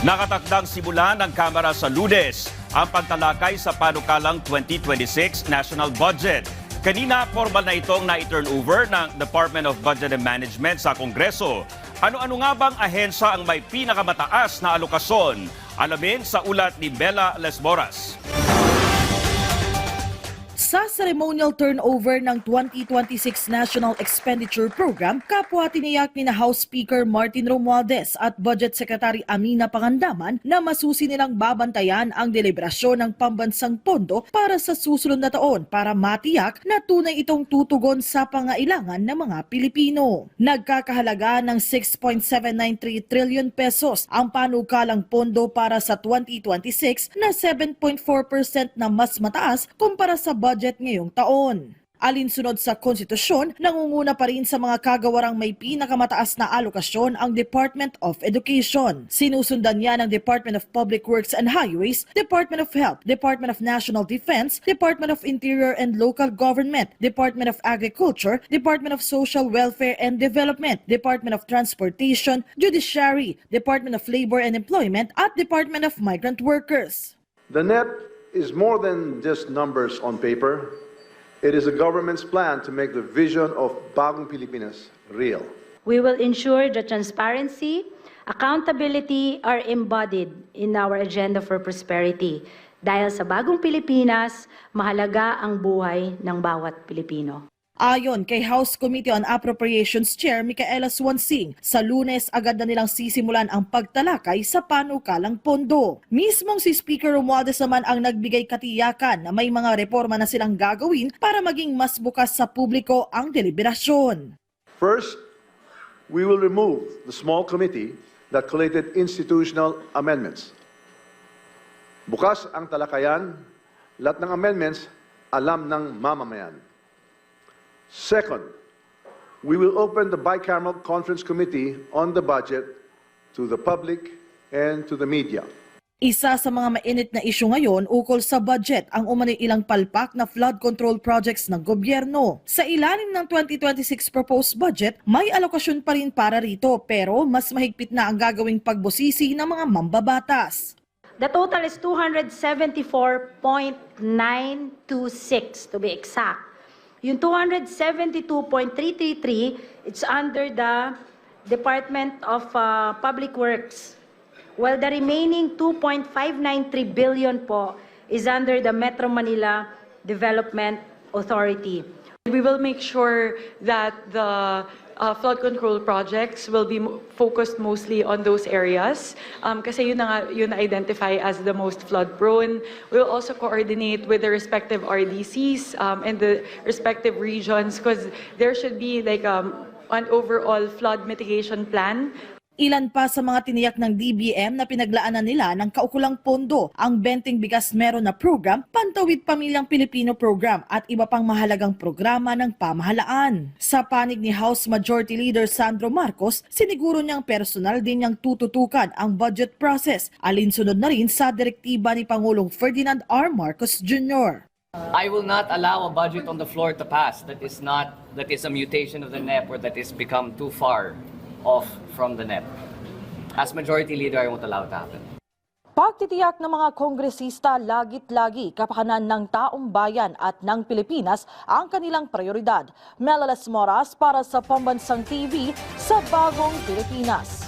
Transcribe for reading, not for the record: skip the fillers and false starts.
Nakatakdang simulan ng Kamara sa Lunes ang pagtalakay sa panukalang 2026 National Budget. Kanina, formal na itong na-turn over ng Department of Budget and Management sa Kongreso. Ano-ano nga bang ahensya ang may pinakamataas na alokasyon? Alamin sa ulat ni Bella Lesboras. Sa ceremonial turnover ng 2026 National Expenditure Program, kapwa tiniyak ni House Speaker Martin Romualdez at Budget Secretary Amina Pangandaman na masusi nilang babantayan ang deliberasyon ng pambansang pondo para sa susunod na taon para matiyak na tunay itong tutugon sa pangailangan ng mga Pilipino. Nagkakahalaga ng 6.793 trillion pesos ang panukalang pondo para sa 2026 na 7.4% na mas mataas kumpara sa budget ngayong taon. Alinsunod sa konstitusyon, nangunguna pa rin sa mga kagawarang may pinakamataas na alokasyon ang Department of Education. Sinusundan niya ng Department of Public Works and Highways, Department of Health, Department of National Defense, Department of Interior and Local Government, Department of Agriculture, Department of Social Welfare and Development, Department of Transportation, Judiciary, Department of Labor and Employment, at Department of Migrant Workers. The NEP is more than just numbers on paper. It is the government's plan to make the vision of Bagong Pilipinas real. We will ensure that transparency, accountability are embodied in our agenda for prosperity. Dahil sa Bagong Pilipinas, mahalaga ang buhay ng bawat Pilipino. Ayon kay House Committee on Appropriations Chair Micaela Swansing, sa Lunes agad na nilang sisimulan ang pagtalakay sa panukalang pondo. Mismong si Speaker Romualdez naman ang nagbigay katiyakan na may mga reforma na silang gagawin para maging mas bukas sa publiko ang deliberasyon. First, we will remove the small committee that collated institutional amendments. Bukas ang talakayan, lahat ng amendments alam ng mamamayan. Second, we will open the bicameral conference committee on the budget to the public and to the media. Isa sa mga mainit na isyu ngayon ukol sa budget ang umano'y ilang palpak na flood control projects ng gobyerno. Sa ilalim ng 2026 proposed budget, may alokasyon pa rin para rito pero mas mahigpit na ang gagawing pagbusisi ng mga mambabatas. The total is 274.926 to be exact. Yung 272.333, it's under the Department of Public Works. While the remaining 2.593 billion po is under the Metro Manila Development Authority. We will make sure that the flood control projects will be focused mostly on those areas kasi yun na-identify as the most flood prone. We will also coordinate with the respective RDCs and the respective regions because there should be like an overall flood mitigation plan. Ilan pa sa mga tiniyak ng DBM na pinaglaanan nila ng kaukulang pondo ang Benting Bigas Meron na program, Pantawid Pamilyang Pilipino program at iba pang mahalagang programa ng pamahalaan. Sa panig ni House Majority Leader Sandro Marcos, siniguro niyang personal din niyang tututukan ang budget process, alinsunod na rin sa direktiba ni Pangulong Ferdinand R. Marcos Jr. I will not allow a budget on the floor to pass that is a mutation of the NEP or that is become too far off from the NEP. As Majority Leader, I won't allow it to happen. Pagtitiyak ng mga kongresista lagit-lagi kapakanan ng taong bayan at ng Pilipinas ang kanilang prioridad. Mela Lesmoras para sa Pambansang TV sa Bagong Pilipinas.